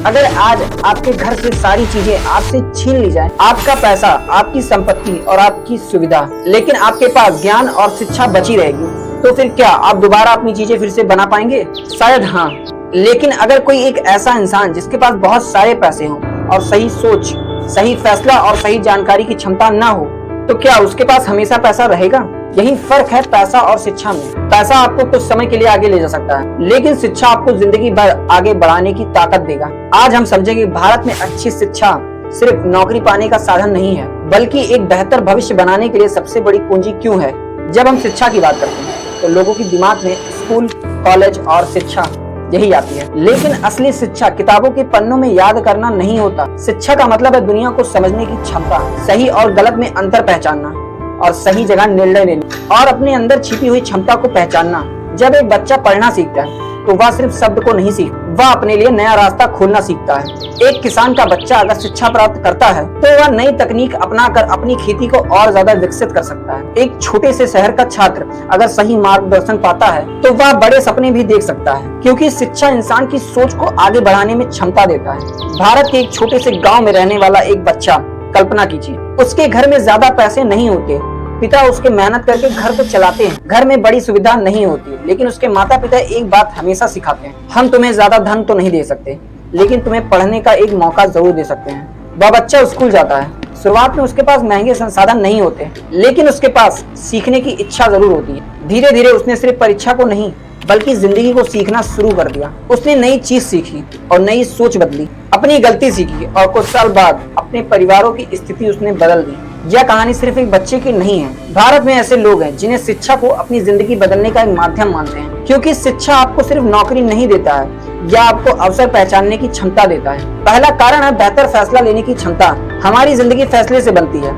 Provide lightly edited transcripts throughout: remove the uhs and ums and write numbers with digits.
अगर आज आपके घर से सारी चीजें आपसे छीन ली जाए, आपका पैसा, आपकी संपत्ति और आपकी सुविधा, लेकिन आपके पास ज्ञान और शिक्षा बची रहेगी, तो फिर क्या आप दोबारा अपनी चीजें फिर से बना पाएंगे? शायद हाँ। लेकिन अगर कोई एक ऐसा इंसान जिसके पास बहुत सारे पैसे हों और सही सोच, सही फैसला और सही जानकारी की क्षमता ना हो, तो क्या उसके पास हमेशा पैसा रहेगा? यही फर्क है पैसा और शिक्षा में। पैसा आपको कुछ समय के लिए आगे ले जा सकता है, लेकिन शिक्षा आपको जिंदगी भर आगे बढ़ाने की ताकत देगा। आज हम समझेंगे भारत में अच्छी शिक्षा सिर्फ नौकरी पाने का साधन नहीं है, बल्कि एक बेहतर भविष्य बनाने के लिए सबसे बड़ी पूंजी क्यों है। जब हम शिक्षा की बात करते हैं तो लोगों की दिमाग में स्कूल, कॉलेज और शिक्षा यही आती है, लेकिन असली शिक्षा किताबों के पन्नों में याद करना नहीं होता। शिक्षा का मतलब है दुनिया को समझने की क्षमता, सही और गलत में अंतर पहचानना और सही जगह निर्णय लेना और अपने अंदर छिपी हुई क्षमता को पहचानना। जब एक बच्चा पढ़ना सीखता है तो वह सिर्फ शब्द को नहीं सीखता, वह अपने लिए नया रास्ता खोलना सीखता है। एक किसान का बच्चा अगर शिक्षा प्राप्त करता है तो वह नई तकनीक अपनाकर अपनी खेती को और ज्यादा विकसित कर सकता है। एक छोटे से शहर का छात्र अगर सही मार्गदर्शन पाता है तो वह बड़े सपने भी देख सकता है, क्योंकि शिक्षा इंसान की सोच को आगे बढ़ाने में क्षमता देता है। भारत के एक छोटे से गाँव में रहने वाला एक बच्चा, कल्पना कीजिए, उसके घर में ज्यादा पैसे नहीं होते, पिता उसके मेहनत करके घर को चलाते हैं। घर में बड़ी सुविधा नहीं होती, लेकिन उसके माता पिता एक बात हमेशा सिखाते हैं, हम तुम्हें ज्यादा धन तो नहीं दे सकते, लेकिन तुम्हें पढ़ने का एक मौका जरूर दे सकते हैं। वह बच्चा स्कूल जाता है। शुरुआत में उसके पास महंगे संसाधन नहीं होते, लेकिन उसके पास सीखने की इच्छा जरूर होती है। धीरे धीरे उसने सिर्फ परीक्षा को नहीं बल्कि जिंदगी को सीखना शुरू कर दिया। उसने नई चीज सीखी और नई सोच बदली, अपनी गलती सीखी और कुछ साल बाद अपने परिवारों की स्थिति उसने बदल दी। यह कहानी सिर्फ एक बच्चे की नहीं है। भारत में ऐसे लोग हैं जिन्हें शिक्षा को अपनी जिंदगी बदलने का एक माध्यम मानते हैं, क्योंकि शिक्षा आपको सिर्फ नौकरी नहीं देता है, यह आपको अवसर पहचानने की क्षमता देता है। पहला कारण है बेहतर फैसला लेने की क्षमता। हमारी जिंदगी फैसले से बनती है।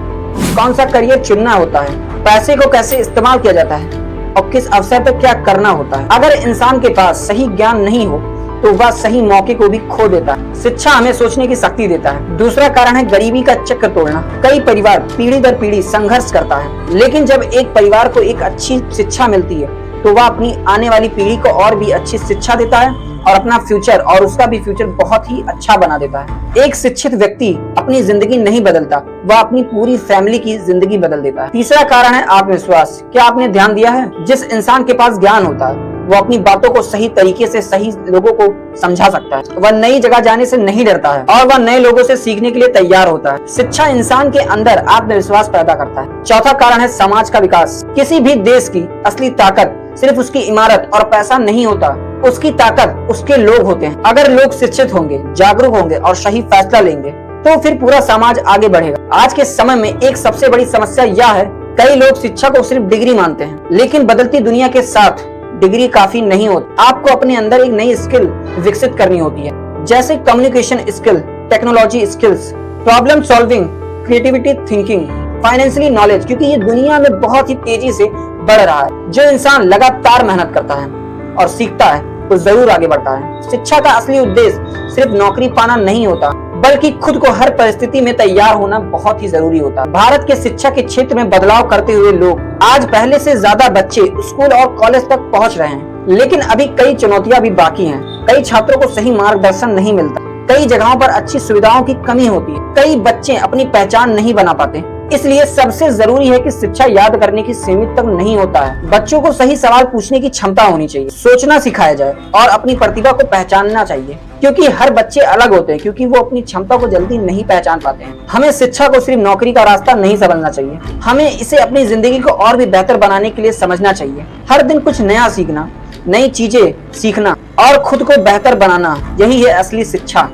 कौन सा करियर चुनना होता है, पैसे को कैसे इस्तेमाल किया जाता है और किस अवसर पर क्या करना होता है। अगर इंसान के पास सही ज्ञान नहीं हो तो वह सही मौके को भी खो देता है। शिक्षा हमें सोचने की शक्ति देता है। दूसरा कारण है गरीबी का चक्र तोड़ना। कई परिवार पीढ़ी दर पीढ़ी संघर्ष करता है, लेकिन जब एक परिवार को एक अच्छी शिक्षा मिलती है तो वह अपनी आने वाली पीढ़ी को और भी अच्छी शिक्षा देता है और अपना फ्यूचर और उसका भी फ्यूचर बहुत ही अच्छा बना देता है। एक शिक्षित व्यक्ति अपनी जिंदगी नहीं बदलता, वह अपनी पूरी फैमिली की जिंदगी बदल देता है। तीसरा कारण है आत्मविश्वास। क्या आपने ध्यान दिया है, जिस इंसान के पास ज्ञान होता है वो अपनी बातों को सही तरीके से सही लोगों को समझा सकता है। वह नई जगह जाने से नहीं डरता है और वह नए लोगों से सीखने के लिए तैयार होता है। शिक्षा इंसान के अंदर आत्मविश्वास पैदा करता है। चौथा कारण है समाज का विकास। किसी भी देश की असली ताकत सिर्फ उसकी इमारत और पैसा नहीं होता, उसकी ताकत उसके लोग होते हैं। अगर लोग शिक्षित होंगे, जागरूक होंगे और सही फैसला लेंगे तो फिर पूरा समाज आगे बढ़ेगा। आज के समय में एक सबसे बड़ी समस्या यह है, कई लोग शिक्षा को सिर्फ डिग्री मानते हैं, लेकिन बदलती दुनिया के साथ डिग्री काफी नहीं होती। आपको अपने अंदर एक नई स्किल विकसित करनी होती है, जैसे communication skill, technology skills, problem solving, creativity thinking, financially knowledge, क्योंकि ये दुनिया में बहुत ही तेजी से बढ़ रहा है। जो इंसान लगातार मेहनत करता है और सीखता है तो जरूर आगे बढ़ता है। शिक्षा का असली उद्देश्य सिर्फ नौकरी पाना नहीं होता, बल्कि खुद को हर परिस्थिति में तैयार होना बहुत ही जरूरी होता है। भारत के शिक्षा के क्षेत्र में बदलाव करते हुए लोग आज पहले से ज्यादा बच्चे स्कूल और कॉलेज तक पहुंच रहे हैं, लेकिन अभी कई चुनौतियां भी बाकी हैं। कई छात्रों को सही मार्गदर्शन नहीं मिलता, कई जगहों पर अच्छी सुविधाओं की कमी होती है, कई बच्चे अपनी पहचान नहीं बना पाते। इसलिए सबसे जरूरी है कि शिक्षा याद करने की सीमित तक नहीं होता है। बच्चों को सही सवाल पूछने की क्षमता होनी चाहिए, सोचना सिखाया जाए और अपनी प्रतिभा को पहचानना चाहिए, क्योंकि हर बच्चे अलग होते हैं, क्योंकि वो अपनी क्षमता को जल्दी नहीं पहचान पाते हैं। हमें शिक्षा को सिर्फ नौकरी का रास्ता नहीं समझना चाहिए, हमें इसे अपनी जिंदगी को और भी बेहतर बनाने के लिए समझना चाहिए। हर दिन कुछ नया सीखना, नई चीजें सीखना और खुद को बेहतर बनाना, यही है असली शिक्षा।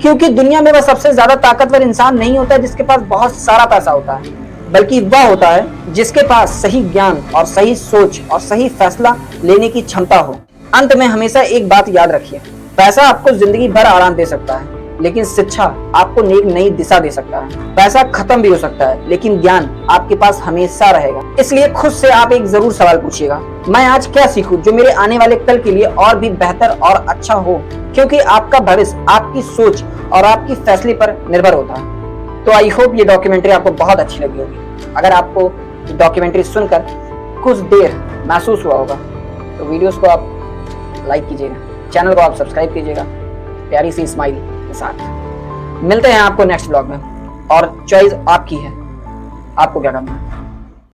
क्योंकि दुनिया में वह सबसे ज्यादा ताकतवर इंसान नहीं होता जिसके पास बहुत सारा पैसा होता है, बल्कि वह होता है जिसके पास सही ज्ञान और सही सोच और सही फैसला लेने की क्षमता हो। अंत में हमेशा एक बात याद रखिए, पैसा आपको जिंदगी भर आराम दे सकता है, लेकिन शिक्षा आपको एक नई दिशा दे सकता है। पैसा खत्म भी हो सकता है, लेकिन ज्ञान आपके पास हमेशा रहेगा। इसलिए खुद से आप एक जरूर सवाल पूछिएगा, मैं आज क्या सीखूं जो मेरे आने वाले कल के लिए और भी बेहतर और अच्छा हो, क्योंकि आपका भविष्य आपकी सोच और आपकी फैसले पर निर्भर होता है। तो आई होप ये डॉक्यूमेंट्री आपको बहुत अच्छी लगी होगी। अगर आपको डॉक्यूमेंट्री सुनकर कुछ देर महसूस हुआ होगा तो वीडियोस को आप लाइक कीजिएगा, चैनल को आप सब्सक्राइब कीजिएगा। प्यारी सी स्माइल के साथ। मिलते हैं आपको नेक्स्ट ब्लॉग में, और चॉइस आपकी है, आपको क्या करना है।